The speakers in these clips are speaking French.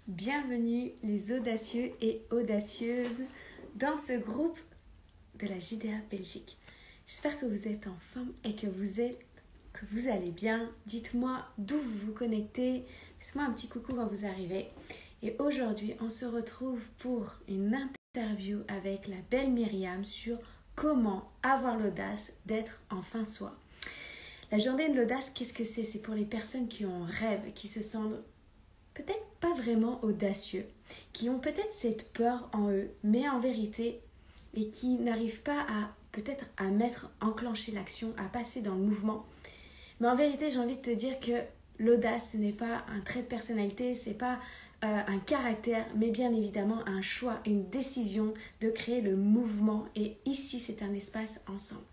Bienvenue les audacieux et audacieuses dans ce groupe de la JDA Belgique. J'espère que vous êtes en forme et que vous allez bien. Dites-moi d'où vous vous connectez. Faites-moi un petit coucou quand vous arrivez. Et aujourd'hui, on se retrouve pour une interview avec la belle Myriam sur comment avoir l'audace d'être enfin soi. La journée de l'audace, qu'est-ce que c'est? C'est pour les personnes qui ont un rêve, qui se sentent peut-être pas vraiment audacieux, qui ont peut-être cette peur en eux, mais en vérité, et qui n'arrivent pas à peut-être à enclencher l'action, à passer dans le mouvement. Mais en vérité, j'ai envie de te dire que l'audace, ce n'est pas un trait de personnalité, c'est pas un caractère, mais bien évidemment un choix, une décision de créer le mouvement. Et ici, c'est un espace ensemble.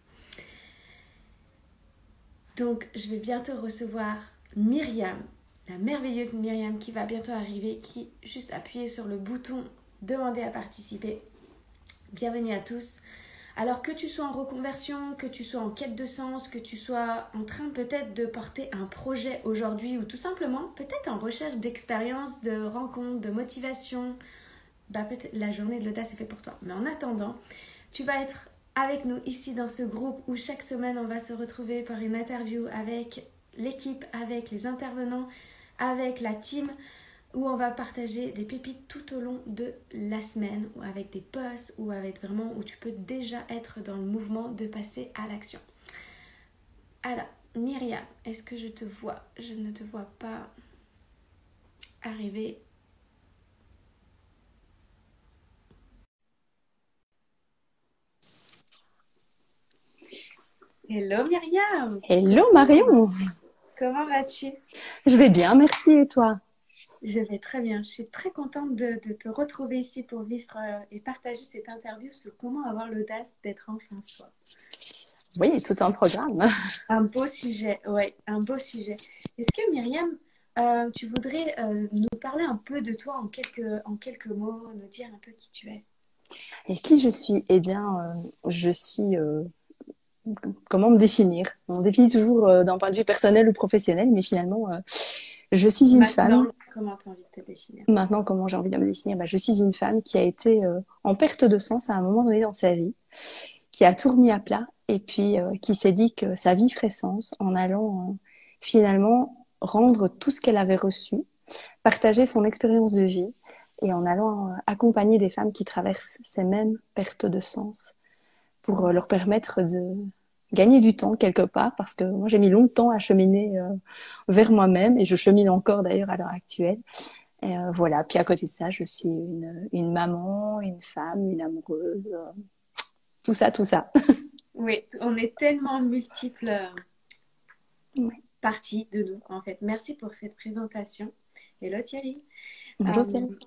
Donc, je vais bientôt recevoir Myriam, la merveilleuse Myriam qui va bientôt arriver, qui juste appuyer sur le bouton demander à participer. Bienvenue à tous. Alors que tu sois en reconversion, que tu sois en quête de sens, que tu sois en train peut-être de porter un projet aujourd'hui ou tout simplement peut-être en recherche d'expérience, de rencontre, de motivation, peut-être la journée de l'audace est faite pour toi. Mais en attendant, tu vas être avec nous ici dans ce groupe où chaque semaine on va se retrouver par une interview avec l'équipe, avec les intervenants, avec la team, où on va partager des pépites tout au long de la semaine, ou avec des posts, ou avec vraiment où tu peux déjà être dans le mouvement de passer à l'action. Alors, Myriam, est-ce que je te vois? Je ne te vois pas arriver. Hello Myriam! Hello Marion, Comment vas-tu? je vais bien, merci et toi? Je vais très bien. Je suis très contente de te retrouver ici pour vivre et partager cette interview sur comment avoir l'audace d'être enfin soi. Oui, tout un programme. Un beau sujet, ouais, un beau sujet. Est-ce que Myriam, tu voudrais nous parler un peu de toi en quelques mots, nous dire un peu qui tu es? Et qui je suis? Eh bien, je suis... comment me définir? On définit toujours d'un point de vue personnel ou professionnel, mais finalement, je suis une Maintenant, femme. comment tu as envie de te définir? Maintenant, comment j'ai envie de me définir? Je suis une femme qui a été en perte de sens à un moment donné dans sa vie, qui a tout remis à plat et puis qui s'est dit que sa vie ferait sens en allant finalement rendre tout ce qu'elle avait reçu, partager son expérience de vie et en allant accompagner des femmes qui traversent ces mêmes pertes de sens pour leur permettre de gagner du temps quelque part parce que moi j'ai mis longtemps à cheminer vers moi-même et je chemine encore d'ailleurs à l'heure actuelle. Et voilà, puis à côté de ça, je suis une maman, une femme, une amoureuse, tout ça, tout ça. Oui, on est tellement multiples Ouais. parties de nous, en fait. Merci pour cette présentation. Hello Thierry. Bonjour Euh, Thierry.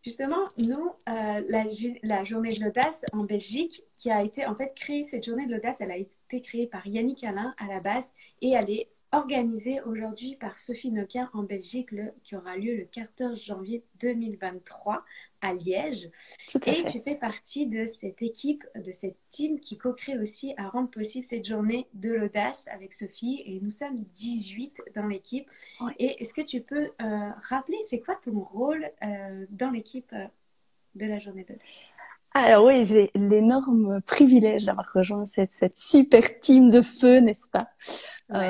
Justement, nous, la journée de l'audace en Belgique, qui a été en fait créée, cette journée de l'audace, elle a été créée par Yannick Alain à la base et elle est organisée aujourd'hui par Sophie Noquin en Belgique, qui aura lieu le 14 janvier 2023 à Liège. Tout à Et fait. tu fais partie de cette équipe, de cette team qui co-crée aussi à rendre possible cette journée de l'audace avec Sophie. Et nous sommes 18 dans l'équipe. Ouais. Et est-ce que tu peux rappeler, c'est quoi ton rôle dans l'équipe de la journée de l'audace? Alors oui, j'ai l'énorme privilège d'avoir rejoint cette super team de feu, n'est-ce pas? Ouais.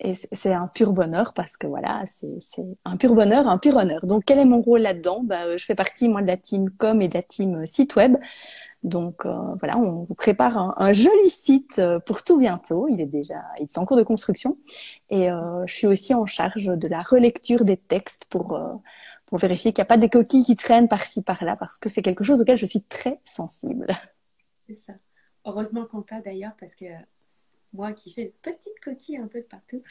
Et c'est un pur bonheur parce que voilà, c'est un pur bonheur, un pur honneur. Donc quel est mon rôle là-dedans? Je fais partie moi de la team com et de la team site web. Donc voilà, on vous prépare un joli site pour tout bientôt. Il est en cours de construction. Et je suis aussi en charge de la relecture des textes pour vérifier qu'il n'y a pas des coquilles qui traînent par-ci par-là, parce que c'est quelque chose auquel je suis très sensible. C'est ça. Heureusement qu'on t'a d'ailleurs, parce que moi qui fais de petites coquilles un peu de partout.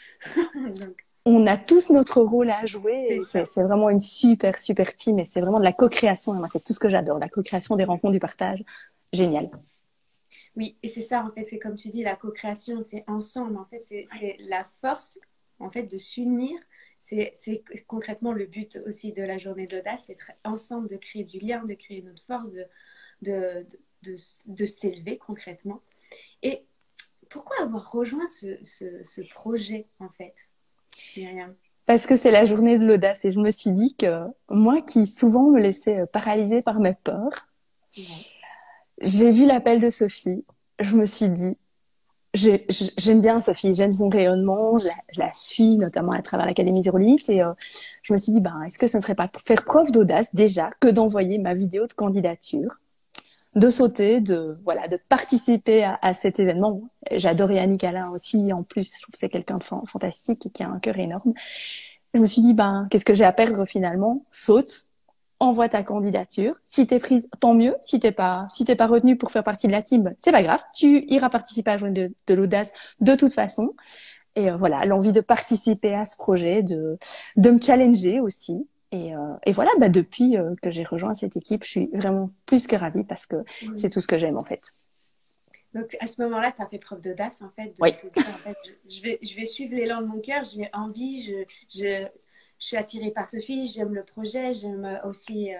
Donc, On a tous notre rôle à jouer c'est et ça. c'est vraiment une super, super team et c'est vraiment de la co-création. Et moi, c'est tout ce que j'adore, la co-création des rencontres, du partage. Génial. Oui, et c'est ça, en fait, c'est comme tu dis, la co-création, c'est ensemble. En fait, c'est la force, en fait, de s'unir. C'est concrètement le but aussi de la journée de l'audace, c'est ensemble de créer du lien, de créer notre force, de, de s'élever concrètement. Et pourquoi avoir rejoint ce projet, en fait, Myriam? Parce que c'est la journée de l'audace et je me suis dit que moi qui souvent me laissais paralyser par mes peurs, Ouais. j'ai vu l'appel de Sophie. Je me suis dit, j'aime bien Sophie, j'aime son rayonnement, je la suis notamment à travers l'Académie Zéro Limite et je me suis dit, ben, est-ce que ce ne serait pas pour faire preuve d'audace déjà que d'envoyer ma vidéo de candidature, de sauter, de voilà, de participer à cet événement. J'adore Yannick Alain aussi, en plus, je trouve que c'est quelqu'un de fantastique et qui a un cœur énorme. Je me suis dit, ben, qu'est-ce que j'ai à perdre finalement? Saute, envoie ta candidature. Si t'es prise, tant mieux. Si t'es pas retenue pour faire partie de la team, c'est pas grave. Tu iras participer à la journée de l'audace de toute façon. Et voilà, l'envie de participer à ce projet, de me challenger aussi. Et voilà, bah, depuis que j'ai rejoint cette équipe, je suis vraiment plus que ravie parce que c'est Mm. tout ce que j'aime en fait. Donc à ce moment-là, tu as fait preuve d'audace en fait, de Oui, te dire en fait, je vais suivre l'élan de mon cœur, j'ai envie, je suis attirée par Sophie, j'aime le projet, j'aime aussi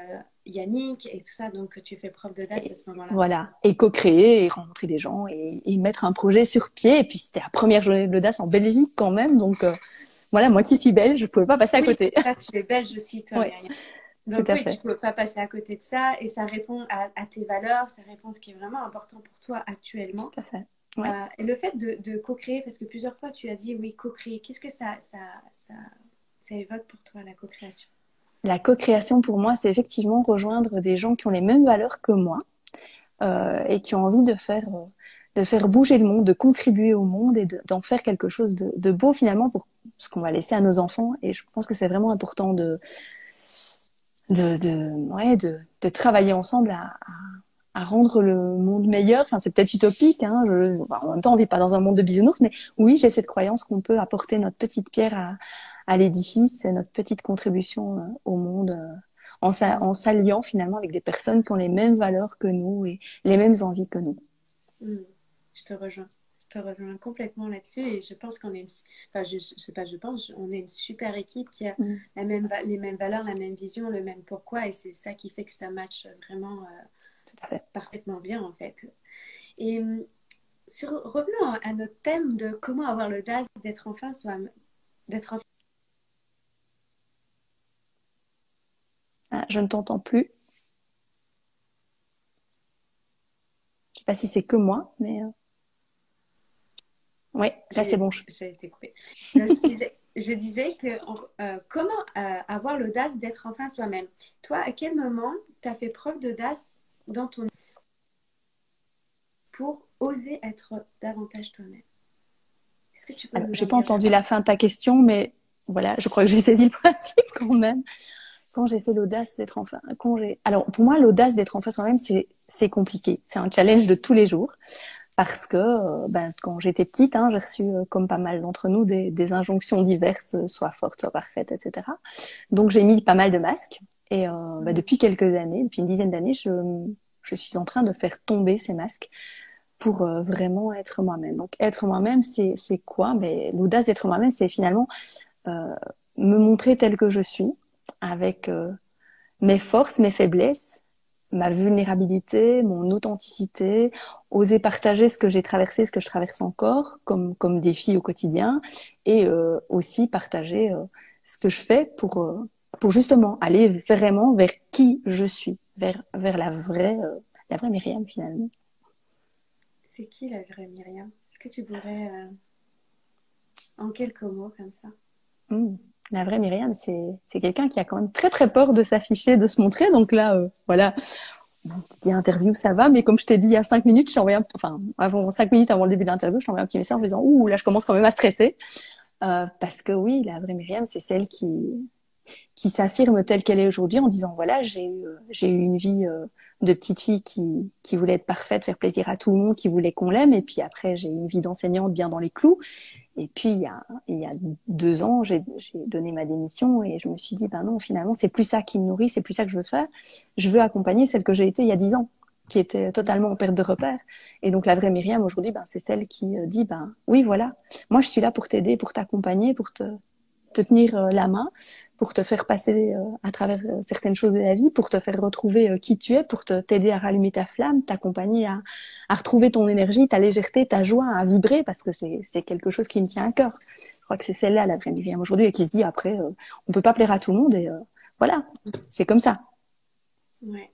Yannick et tout ça, donc tu fais preuve d'audace à et ce moment-là. voilà. Et co-créer et rencontrer des gens et mettre un projet sur pied. Et puis c'était la première journée de l'audace en Belgique quand même. Donc voilà, moi qui suis belge, je pouvais pas passer à Oui, côté. c'est ça, tu es belge aussi, toi, Oui, Myriam. tout Donc à oui, tu fait. ne peux pas passer à côté de ça et ça répond à tes valeurs, ça répond à ce qui est vraiment important pour toi actuellement. Tout à fait. Ouais. Et le fait de co-créer, parce que plusieurs fois tu as dit oui, co-créer, qu'est-ce que ça évoque pour toi, la co-création? La co-création pour moi, c'est effectivement rejoindre des gens qui ont les mêmes valeurs que moi et qui ont envie de faire bouger le monde, de contribuer au monde et d'en faire quelque chose de beau finalement pour ce qu'on va laisser à nos enfants. Et je pense que c'est vraiment important ouais, de travailler ensemble à rendre le monde meilleur. Enfin, c'est peut-être utopique. Hein. Enfin, en même temps, on vit pas dans un monde de bisounours, mais oui, j'ai cette croyance qu'on peut apporter notre petite pierre à l'édifice, et notre petite contribution au monde, Mm. en s'alliant finalement avec des personnes qui ont les mêmes valeurs que nous et les mêmes envies que nous. Mm. Je te rejoins. Je te rejoins complètement là-dessus et je pense qu'on est enfin, je sais pas, je pense, on est une super équipe qui a Mm, les mêmes valeurs, la même vision, le même pourquoi et c'est ça qui fait que ça match vraiment tout à fait. parfaitement bien en fait. Et revenons à notre thème de comment avoir l'audace d'être enfin soi, d'être enfin. Ah, je ne t'entends plus. Je sais pas si c'est que moi, mais ouais, là c'est bon. J'ai été coupée. Donc, je disais que comment avoir l'audace d'être enfin soi-même. Toi, à quel moment tu as fait preuve d'audace dans ton pour oser être davantage toi-même? Est-ce que tu peux Alors, nous j'ai en pas dire entendu davantage? la fin de ta question, mais voilà, je crois que j'ai saisi le principe quand même. Quand j'ai fait l'audace d'être enfin, alors pour moi, l'audace d'être enfin soi-même, c'est compliqué. C'est un challenge de tous les jours parce que ben, quand j'étais petite, hein, j'ai reçu, comme pas mal d'entre nous, des injonctions diverses, sois forte, sois parfaite, etc. Donc j'ai mis pas mal de masques et ben, Mm. depuis quelques années, depuis une dizaine d'années, je suis en train de faire tomber ces masques pour vraiment être moi-même. Donc être moi-même, c'est quoi? Ben, l'audace d'être moi-même, c'est finalement euh, me montrer telle que je suis, avec mes forces, mes faiblesses, ma vulnérabilité, mon authenticité, oser partager ce que j'ai traversé, ce que je traverse encore comme défi au quotidien, et aussi partager ce que je fais pour justement aller vraiment vers qui je suis, vers la vraie Myriam finalement. C'est qui la vraie Myriam? Est-ce que tu pourrais, en quelques mots comme ça? Mmh. La vraie Myriam, c'est quelqu'un qui a quand même très très peur de s'afficher, de se montrer. Donc là, voilà, dit interview, ça va. Mais comme je t'ai dit il y a 5 minutes, je t'ai envoyé enfin, avant 5 minutes avant le début de l'interview, je t'ai envoyé un petit message en disant, ouh, là, je commence quand même à stresser. Parce que oui, la vraie Myriam, c'est celle qui s'affirme telle qu'elle est aujourd'hui en disant, voilà, j'ai eu une vie de petite fille qui voulait être parfaite, faire plaisir à tout le monde, qui voulait qu'on l'aime. Et puis après, j'ai eu une vie d'enseignante bien dans les clous. Et puis, il y a 2 ans, j'ai donné ma démission et je me suis dit, ben non, finalement, c'est plus ça qui me nourrit, c'est plus ça que je veux faire. Je veux accompagner celle que j'ai été il y a 10 ans, qui était totalement en perte de repère. Et donc, la vraie Myriam, aujourd'hui, ben, c'est celle qui dit, ben oui, voilà, moi, je suis là pour t'aider, pour t'accompagner, te tenir la main, pour te faire passer à travers certaines choses de la vie, pour te faire retrouver qui tu es, pour t'aider à rallumer ta flamme, t'accompagner à retrouver ton énergie, ta légèreté, ta joie, à vibrer, parce que c'est quelque chose qui me tient à cœur. Je crois que c'est celle-là la vraie Myriam aujourd'hui, et qui se dit après, on peut pas plaire à tout le monde, et voilà, c'est comme ça. Ouais.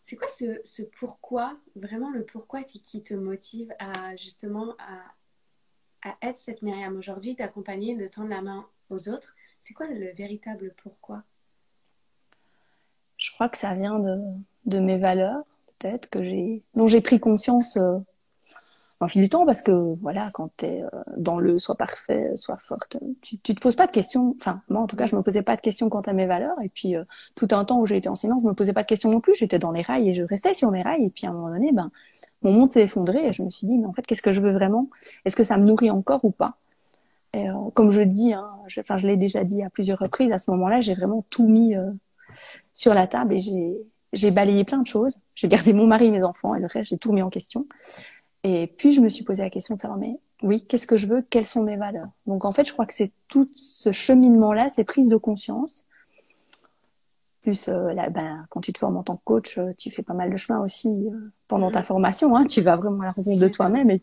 C'est quoi ce pourquoi, vraiment le pourquoi qui te motive à justement à être cette Myriam aujourd'hui, d'accompagner, de tendre la main aux autres? C'est quoi le véritable pourquoi? Je crois que ça vient de mes valeurs, peut-être, dont j'ai pris conscience en fil du temps, parce que voilà, quand tu es dans le soit parfait, soit forte, tu te poses pas de questions. Enfin, moi en tout cas, je me posais pas de questions quant à mes valeurs. Et puis tout un temps où j'ai été enseignante, je me posais pas de questions non plus. J'étais dans les rails et je restais sur mes rails. Et puis à un moment donné, ben mon monde s'est effondré et je me suis dit, mais en fait, qu'est-ce que je veux vraiment? Est-ce que ça me nourrit encore ou pas? Et comme je dis, hein, je l'ai déjà dit à plusieurs reprises, à ce moment-là, j'ai vraiment tout mis sur la table et j'ai balayé plein de choses. J'ai gardé mon mari et mes enfants et le reste, j'ai tout remis en question. Et puis, je me suis posé la question de savoir, mais oui, qu'est-ce que je veux? Quelles sont mes valeurs? Donc, en fait, je crois que c'est tout ce cheminement-là, ces prises de conscience. Plus, là, ben, quand tu te formes en tant que coach, tu fais pas mal de chemin aussi pendant ta formation. Hein, tu vas vraiment à la rencontre de toi-même et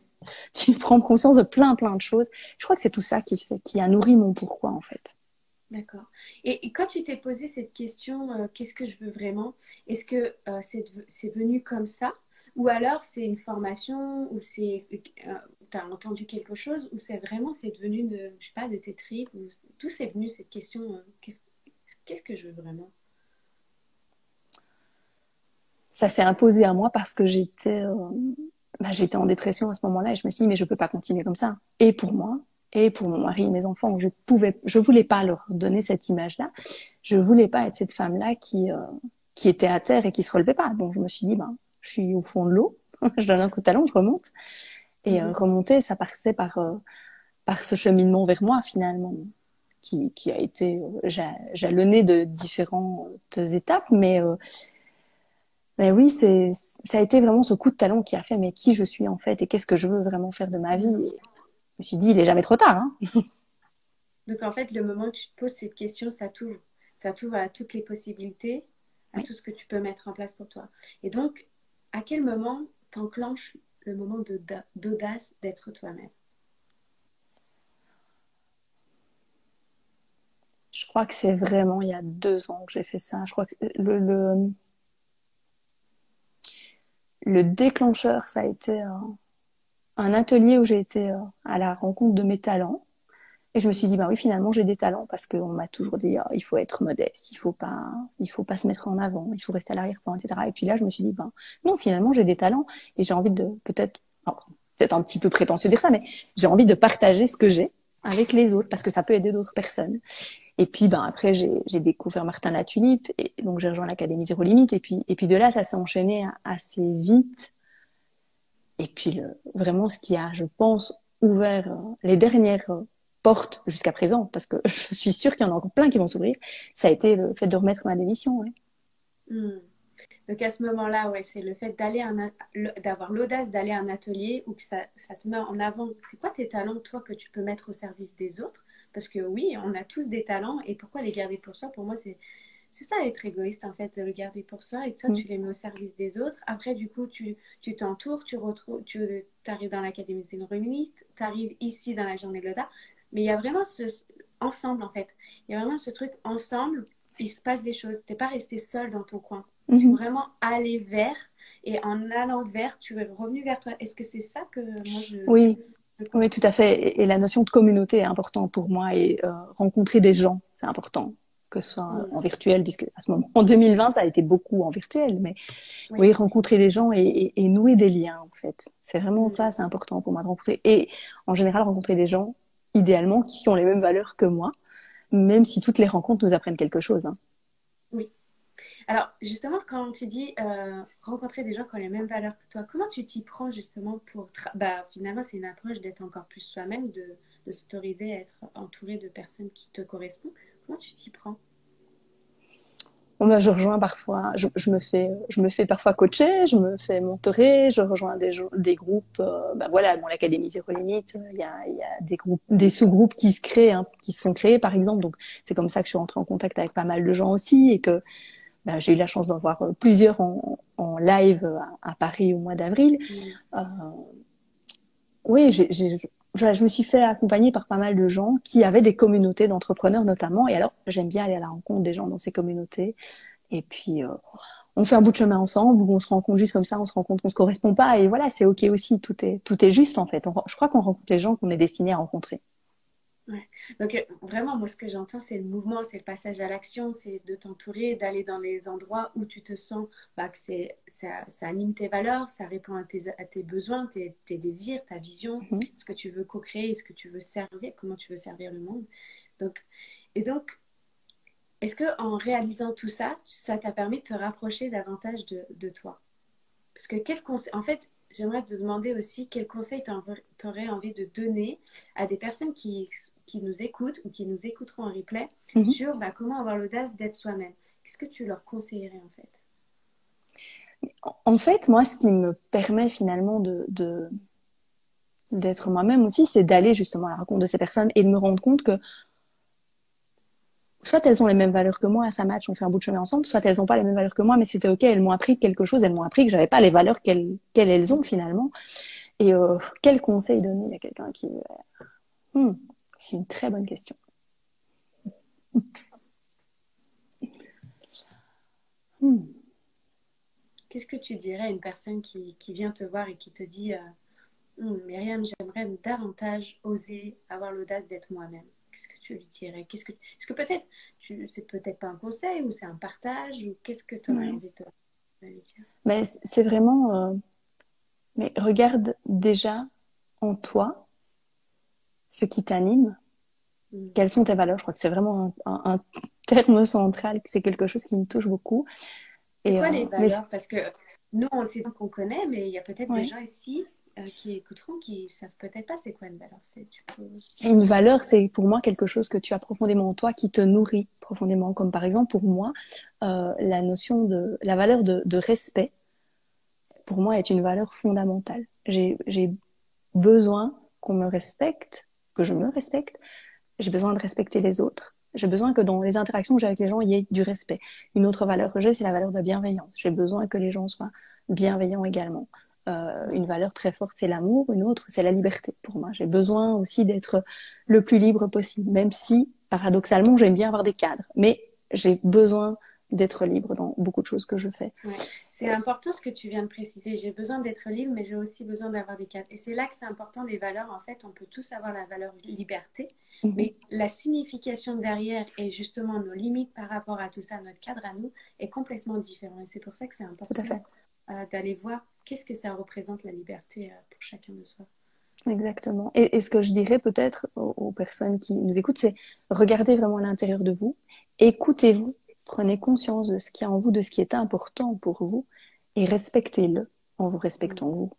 tu prends conscience de plein de choses. Je crois que c'est tout ça qui a nourri mon pourquoi, en fait. D'accord. Et quand tu t'es posé cette question, qu'est-ce que je veux vraiment? Est-ce que c'est venu comme ça? Ou alors c'est une formation, ou tu as entendu quelque chose, ou c'est devenu je sais pas, de tes tripes, ou d'où c'est venu cette question, qu'est-ce que je veux vraiment? Ça s'est imposé à moi parce que j'étais en dépression à ce moment-là et je me suis dit, mais je peux pas continuer comme ça. Et pour moi, et pour mon mari et mes enfants, je voulais pas leur donner cette image-là. Je voulais pas être cette femme-là qui était à terre et qui se relevait pas. Donc je me suis dit, ben, je suis au fond de l'eau, je donne un coup de talon, je remonte. Et Mhm. remonter, ça passait par ce cheminement vers moi finalement, qui a été jalonné de différentes étapes, mais oui, ça a été vraiment ce coup de talon qui a fait, mais qui je suis en fait et qu'est-ce que je veux vraiment faire de ma vie. Et je me suis dit, il est jamais trop tard. Hein. Donc en fait, le moment où tu te poses cette question, ça t'ouvre à toutes les possibilités, à Oui. tout ce que tu peux mettre en place pour toi. Et donc, à quel moment t'enclenches le moment d'audace d'être toi-même? Je crois que c'est vraiment il y a 2 ans que j'ai fait ça. Je crois que le déclencheur, ça a été un atelier où j'ai été à la rencontre de mes talents. Et je me suis dit, bah oui, finalement, j'ai des talents parce qu'on m'a toujours dit, il faut être modeste, il faut pas se mettre en avant, il faut rester à l'arrière-plan, etc. Et puis là, je me suis dit, ben non, finalement, j'ai des talents et j'ai envie de peut-être un petit peu prétentieux de dire ça, mais j'ai envie de partager ce que j'ai avec les autres parce que ça peut aider d'autres personnes. Et puis, ben après, j'ai découvert Martin Latulipe et donc j'ai rejoint l'Académie Zéro Limite et puis de là, ça s'est enchaîné assez vite. Et puis vraiment, ce qui a, je pense, ouvert les dernières portes jusqu'à présent, parce que je suis sûre qu'il y en a encore plein qui vont s'ouvrir, ça a été le fait de remettre ma démission. Ouais. Hmm. Donc à ce moment-là, ouais, c'est le fait d'avoir l'audace d'aller à un atelier où que ça te met en avant. C'est quoi tes talents, toi, que tu peux mettre au service des autres? Parce que oui, on a tous des talents et pourquoi les garder pour soi? Pour moi, c'est ça être égoïste en fait, de le garder pour soi et toi Mm. tu les mets au service des autres. Après, du coup, tu t'entoures, tu arrives dans l'Académie des Neurominites, tu arrives ici dans la journée de l'ODA. Mais il y a vraiment ensemble en fait. Il y a vraiment ce truc ensemble, il se passe des choses. T'es pas resté seul dans ton coin. Tu es Mhm. vraiment allé vers et en allant vers, tu es revenu vers toi. Est-ce que c'est ça que moi Oui, je oui, comprends? tout à fait. Et la notion de communauté est importante pour moi et rencontrer des gens, c'est important, que ce soit Hmm. en virtuel, puisque à ce moment, en 2020, ça a été beaucoup en virtuel, mais Oui. oui, rencontrer des gens et nouer des liens, en fait. C'est vraiment ça, Hmm. c'est important pour moi de rencontrer. Et en général, rencontrer des gens, idéalement, qui ont les mêmes valeurs que moi, même si toutes les rencontres nous apprennent quelque chose. Hein. Oui. Alors, justement, quand tu dis rencontrer des gens qui ont les mêmes valeurs que toi, comment tu t'y prends justement pour... Bah, finalement, c'est une approche d'être encore plus soi-même, de s'autoriser à être entouré de personnes qui te correspondent. Comment tu t'y prends? Bon, bah, je rejoins parfois, je me fais parfois coacher, je me fais mentorer, je rejoins des groupes, bah voilà, bon, l'Académie Zéro Limite, il y a des groupes, des sous-groupes qui se créent, hein, qui se sont créés, par exemple. Donc, c'est comme ça que je suis rentrée en contact avec pas mal de gens aussi et que, bah, j'ai eu la chance d'en voir plusieurs en live à Paris au mois d'avril. Mm. Euh, oui, je me suis fait accompagner par pas mal de gens qui avaient des communautés d'entrepreneurs notamment. Et alors, j'aime bien aller à la rencontre des gens dans ces communautés. Et puis, on fait un bout de chemin ensemble, ou on se rencontre juste comme ça, on se rend compte qu'on se correspond pas. Et voilà, c'est OK aussi. Tout est juste, en fait. Je crois qu'on rencontre les gens qu'on est destiné à rencontrer. Ouais. Donc, vraiment, moi, ce que j'entends, c'est le mouvement, c'est le passage à l'action, c'est de t'entourer, d'aller dans les endroits où tu te sens bah, que ça anime tes valeurs, ça répond à tes besoins, tes désirs, ta vision, Mhm. ce que tu veux co-créer, ce que tu veux servir, comment tu veux servir le monde. Donc, et donc, est-ce que en réalisant tout ça, ça t'a permis de te rapprocher davantage de toi? Parce que quel conseil, en fait, j'aimerais te demander aussi quel conseil t'aurais envie de donner à des personnes qui nous écoutent ou qui nous écouteront en replay Mhm. sur bah, comment avoir l'audace d'être soi-même. Qu'est-ce que tu leur conseillerais en fait? En fait, moi, ce qui me permet finalement d'être moi-même aussi, c'est d'aller justement à la rencontre de ces personnes et de me rendre compte que soit elles ont les mêmes valeurs que moi, ça match, on fait un bout de chemin ensemble, soit elles n'ont pas les mêmes valeurs que moi, mais c'était OK, elles m'ont appris quelque chose, elles m'ont appris que j'avais pas les valeurs qu'elles ont finalement. Et quel conseil donner à quelqu'un qui... Hmm, c'est une très bonne question. Hmm. Qu'est-ce que tu dirais à une personne qui vient te voir et qui te dit Myriam, j'aimerais davantage oser avoir l'audace d'être moi-même. Qu'est-ce que tu lui dirais? Est-ce que peut-être c'est peut-être pas un conseil ou c'est un partage ou qu'est-ce que tu aurais Ouais. envie de lui dire? Mais c'est vraiment... mais regarde déjà en toi ce qui t'anime, Mm. quelles sont tes valeurs. Je crois que c'est vraiment un terme central, c'est quelque chose qui me touche beaucoup. C'est Et, quoi les mais valeurs? Parce que nous, on le sait qu'on connaît, mais il y a peut-être des ouais. gens ici qui écouteront qui savent peut-être pas c'est quoi une valeur. Tu peux... Une valeur, c'est pour moi quelque chose que tu as profondément en toi, qui te nourrit profondément. Comme par exemple pour moi, la notion de la valeur de respect, pour moi, est une valeur fondamentale. J'ai besoin qu'on me respecte, que je me respecte. J'ai besoin de respecter les autres. J'ai besoin que dans les interactions que j'ai avec les gens, il y ait du respect. Une autre valeur que j'ai, c'est la valeur de bienveillance. J'ai besoin que les gens soient bienveillants également. Une valeur très forte, c'est l'amour. Une autre, c'est la liberté pour moi. J'ai besoin aussi d'être le plus libre possible, même si, paradoxalement, j'aime bien avoir des cadres. Mais j'ai besoin d'être libre dans beaucoup de choses que je fais. Ouais. C'est important ce que tu viens de préciser. J'ai besoin d'être libre, mais j'ai aussi besoin d'avoir des cadres. Et c'est là que c'est important les valeurs. En fait, on peut tous avoir la valeur liberté, Mhm. mais la signification derrière et justement nos limites par rapport à tout ça, notre cadre à nous, est complètement différent. Et c'est pour ça que c'est Tout à fait. important d'aller voir qu'est-ce que ça représente la liberté pour chacun de soi. Exactement. Et ce que je dirais peut-être aux personnes qui nous écoutent, c'est regardez vraiment à l'intérieur de vous, écoutez-vous, prenez conscience de ce qu'il y a en vous, de ce qui est important pour vous, et respectez-le en vous Mm. respectant vous.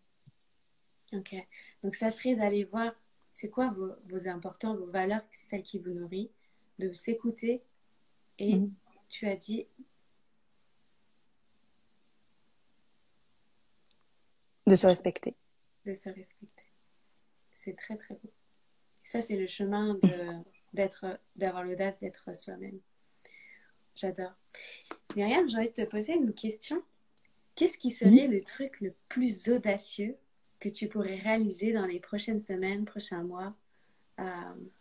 Ok. Donc, ça serait d'aller voir c'est quoi vos importants, vos valeurs, celles qui vous nourrissent, de s'écouter et Mhm. tu as dit De se respecter. de se respecter. C'est très très beau. Ça, c'est le chemin d'avoir l'audace d'être soi-même. J'adore. Myriam, j'ai envie de te poser une question. Qu'est-ce qui Mhm. serait le truc le plus audacieux que tu pourrais réaliser dans les prochaines semaines, prochains mois,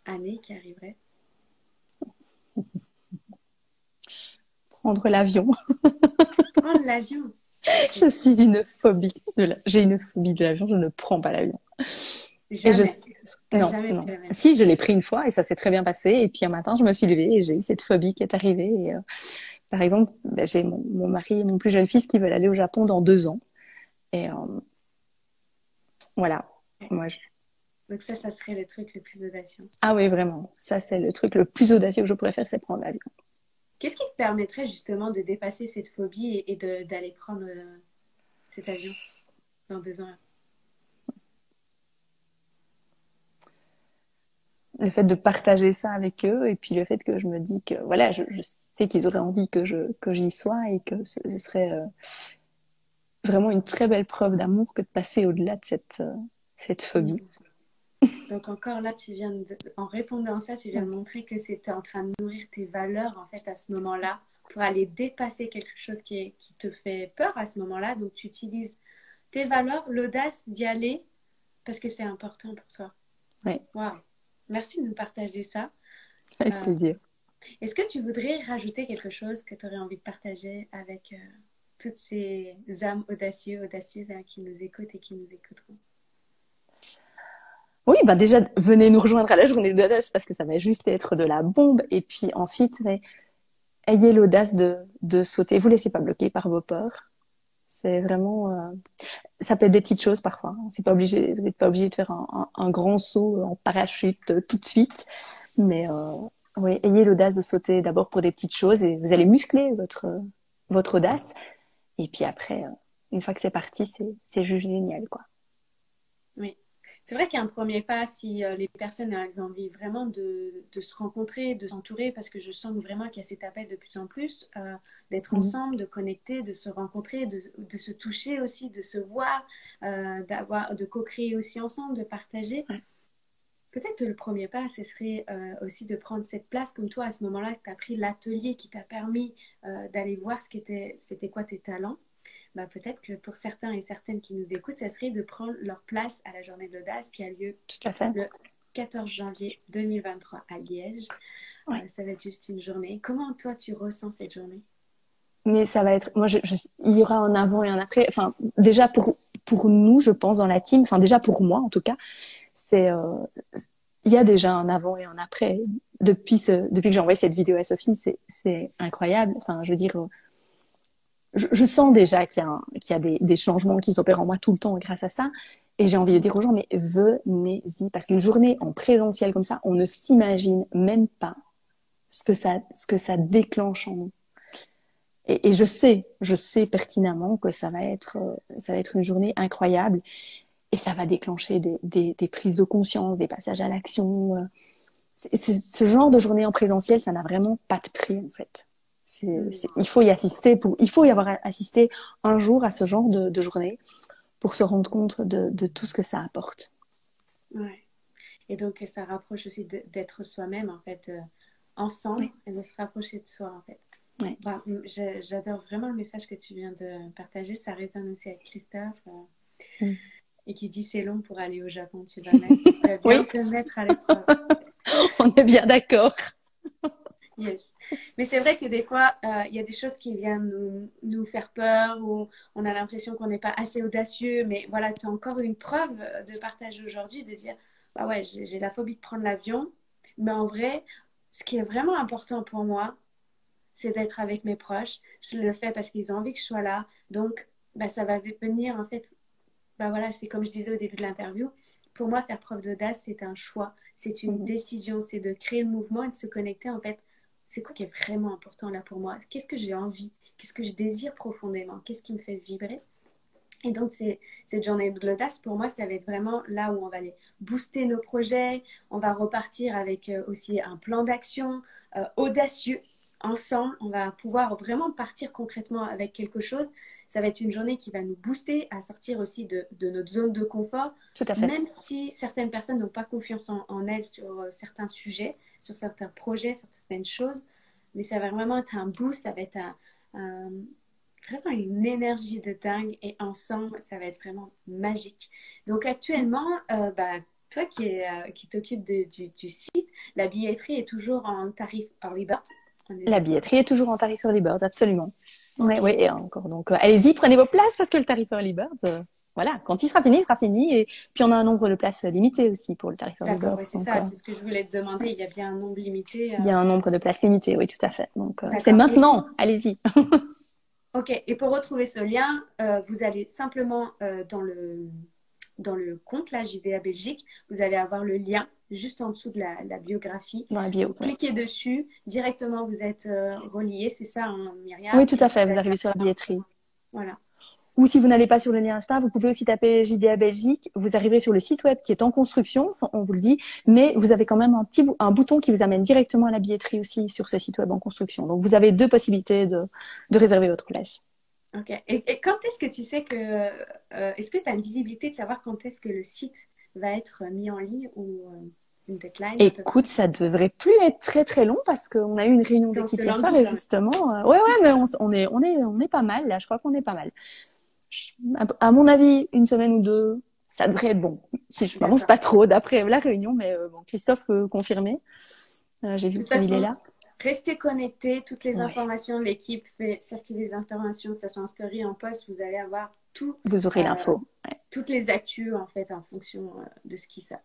années qui arriveraient? Prendre l'avion. Prendre l'avion. Ok. Je suis une phobie j'ai une phobie de l'avion, je ne prends pas l'avion. Et je, Jamais. T'as non, jamais non. pris l'avion. Si, je l'ai pris une fois et ça s'est très bien passé. Et puis un matin, je me suis levée et j'ai eu cette phobie qui est arrivée. Et, par exemple, ben, j'ai mon mari et mon plus jeune fils qui veulent aller au Japon dans 2 ans. Et voilà. Moi, Donc ça serait le truc le plus audacieux. ah oui, vraiment. Ça, c'est le truc le plus audacieux que je pourrais faire, c'est prendre l'avion. Qu'est-ce qui te permettrait justement de dépasser cette phobie et d'aller prendre cet avion dans 2 ans? le fait de partager ça avec eux et puis le fait que je me dis que voilà, je sais qu'ils auraient envie que j'y sois et que ce serait vraiment une très belle preuve d'amour que de passer au-delà de cette phobie. Mhm. Donc encore là, en répondant à ça, tu viens de montrer que c'était en train de nourrir tes valeurs en fait à ce moment-là pour aller dépasser quelque chose qui te fait peur à ce moment-là. Donc tu utilises tes valeurs, l'audace d'y aller parce que c'est important pour toi. Ouais, Waouh. Merci de nous partager ça. avec Euh, plaisir. Est-ce que tu voudrais rajouter quelque chose que tu aurais envie de partager avec toutes ces âmes audacieuses hein, qui nous écoutent et qui nous écouteront? Oui, bah déjà, venez nous rejoindre à la journée de l'audace parce que ça va juste être de la bombe. Et puis ensuite, ayez l'audace de sauter. Vous laissez pas bloquer par vos peurs. C'est vraiment, ça peut être des petites choses parfois. C'est pas obligé, vous n'êtes pas obligé de faire un grand saut en parachute tout de suite. Mais oui, ayez l'audace de sauter d'abord pour des petites choses et vous allez muscler votre audace. Et puis après, une fois que c'est parti, c'est juste génial, quoi. Oui. C'est vrai qu'il y a un premier pas si les personnes elles ont envie vraiment de se rencontrer, de s'entourer, parce que je sens vraiment qu'il y a cet appel de plus en plus d'être Mhm. ensemble, de connecter, de se rencontrer, de se toucher aussi, de se voir, de co-créer aussi ensemble, de partager. Ouais. Peut-être que le premier pas, ce serait aussi de prendre cette place comme toi à ce moment-là, que tu as pris l'atelier qui t'a permis d'aller voir c'était quoi tes talents. Bah, peut-être que pour certains et certaines qui nous écoutent, ça serait de prendre leur place à la journée de l'audace qui a lieu Tout à fait. le 14 janvier 2023 à Liège. Ouais. Ça va être juste une journée. Comment toi tu ressens cette journée? Mais ça va être, moi, il y aura un avant et un après. Enfin, déjà pour nous, je pense dans la team. Enfin, déjà pour moi, en tout cas, c'est, il y a déjà un avant et un après. Depuis que j'ai envoyé cette vidéo à Sophie, c'est incroyable. Enfin, je veux dire, je sens déjà qu'il y a des changements qui s'opèrent en moi tout le temps grâce à ça. Et j'ai envie de dire aux gens, mais venez-y. Parce qu'une journée en présentiel comme ça, on ne s'imagine même pas ce que ça déclenche en nous. Et je sais pertinemment que ça va être une journée incroyable et ça va déclencher des prises de conscience, des passages à l'action. Ce genre de journée en présentiel, ça n'a vraiment pas de prix en fait. Il faut y assister il faut y avoir assisté un jour à ce genre de journée pour se rendre compte de tout ce que ça apporte. Ouais. Et donc ça rapproche aussi d'être soi-même en fait, ensemble Oui, et de se rapprocher de soi en fait. oui. Bah, j'adore vraiment le message que tu viens de partager. Ça résonne aussi avec Christophe Mm. et qui dit c'est long pour aller au Japon. Tu vas bien Oui, te mettre à l'épreuve. on est bien d'accord. Yes. Mais c'est vrai que des fois, il y a des choses qui viennent nous faire peur ou on a l'impression qu'on n'est pas assez audacieux. Mais voilà, tu as encore une preuve de partager aujourd'hui, de dire, bah ouais, j'ai la phobie de prendre l'avion. Mais en vrai, ce qui est vraiment important pour moi, c'est d'être avec mes proches. Je le fais parce qu'ils ont envie que je sois là. Donc, bah, ça va venir, en fait, bah voilà, c'est comme je disais au début de l'interview. Pour moi, faire preuve d'audace, c'est un choix, c'est une Mhm. décision, c'est de créer le mouvement et de se connecter, en fait. C'est quoi qui est vraiment important là pour moi? Qu'est-ce que j'ai envie? Qu'est-ce que je désire profondément? Qu'est-ce qui me fait vibrer? Et donc, cette journée de l'audace, pour moi, ça va être vraiment là où on va aller booster nos projets. On va repartir avec aussi un plan d'action audacieux. Ensemble, on va pouvoir vraiment partir concrètement avec quelque chose. Ça va être une journée qui va nous booster à sortir aussi de notre zone de confort, Tout à fait. même si certaines personnes n'ont pas confiance en elles sur certains sujets, sur certains projets, sur certaines choses. Mais ça va vraiment être un boost, ça va être un vraiment une énergie de dingue et ensemble, ça va être vraiment magique. Donc actuellement, bah, toi qui t'occupe du site, la billetterie est toujours en tarif early bird. On est La d'accord? billetterie est toujours en tarif early bird, absolument. Ouais, Ok, ouais, et encore. Donc, allez-y, prenez vos places parce que le tarif early bird, voilà, quand il sera fini, il sera fini. Et puis, on a un nombre de places limité aussi pour le tarif early d'accord, bird. ouais, c'est Donc, ça, c'est ce que je voulais te demander. ouais, Il y a bien un nombre limité. il y a un nombre de places limité, oui, tout à fait. Donc, c'est D'accord. maintenant, allez-y. Ok, et pour retrouver ce lien, vous allez simplement dans le compte, la JDA Belgique, vous allez avoir le lien juste en dessous de la biographie. Dans la bio, Vous ouais. cliquez dessus, directement vous êtes relié, c'est ça, hein, Oui, Myriam, tout et à vous fait, vous allez arrivez sur la billetterie. voilà. Ou si vous n'allez pas sur le lien Insta, vous pouvez aussi taper JDA Belgique. Vous arriverez sur le site web qui est en construction, on vous le dit, mais vous avez quand même un bouton qui vous amène directement à la billetterie aussi sur ce site web en construction. Donc vous avez deux possibilités de réserver votre place. Ok. Et quand est-ce que tu sais que... est-ce que tu as une visibilité de savoir quand est-ce que le site va être mis en ligne ou une deadline? Écoute, ça devrait plus être très très long parce qu'on a eu une réunion d'équipe hier soir et justement... ouais, mais on est pas mal là, je crois qu'on est pas mal. À mon avis, une semaine ou deux, ça devrait être bon. Si je m'avance pas trop d'après la réunion, mais bon, Christophe peut confirmer. J'ai vu qu'il est là. Restez connectés, toutes les informations, l'équipe fait circuler les informations, que ce soit en story, en post, vous allez avoir tout. Vous aurez l'info. Toutes les actus en fait en fonction de ce qui ça.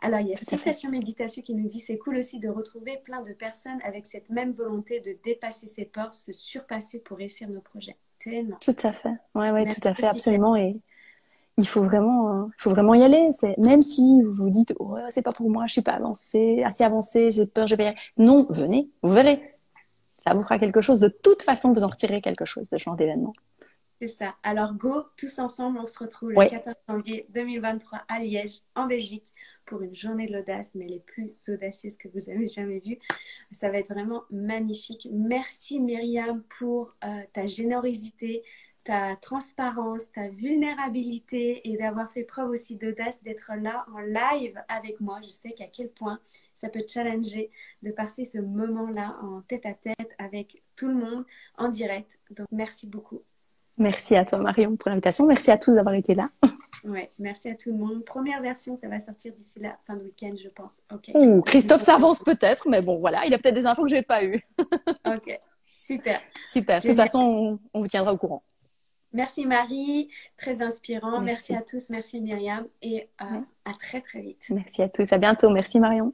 Alors il y a Citation Méditation qui nous dit c'est cool aussi de retrouver plein de personnes avec cette même volonté de dépasser ses peurs, se surpasser pour réussir nos projets. Tellement. Tout à fait. Ouais, tout à fait, absolument. Et il faut vraiment y aller. Même si vous vous dites, oh, c'est pas pour moi, je suis pas assez avancée, j'ai peur, je vais y aller. Non, venez, vous verrez. Ça vous fera quelque chose. De toute façon, vous en retirerez quelque chose de ce genre d'événement. C'est ça. Alors, go, tous ensemble, on se retrouve le 14 janvier 2023 à Liège, en Belgique, pour une journée de l'audace, mais les plus audacieuses que vous avez jamais vues. Ça va être vraiment magnifique. Merci Myriam pour ta générosité, ta transparence, ta vulnérabilité et d'avoir fait preuve aussi d'audace, d'être là en live avec moi. Je sais qu'à quel point ça peut challenger de passer ce moment-là en tête-à-tête avec tout le monde en direct. Donc, merci beaucoup. Merci à toi Marion pour l'invitation. Merci à tous d'avoir été là. Ouais, merci à tout le monde. Première version, ça va sortir d'ici la fin de week-end, je pense. Okay. Christophe s'avance peut-être, mais bon, voilà, il a peut-être des infos que je n'ai pas eues. Ok, super. Super. De toute façon, on vous tiendra au courant. Merci Marie, très inspirant. Merci à tous, merci Myriam et à très très vite. Merci à tous, à bientôt. Merci Marion.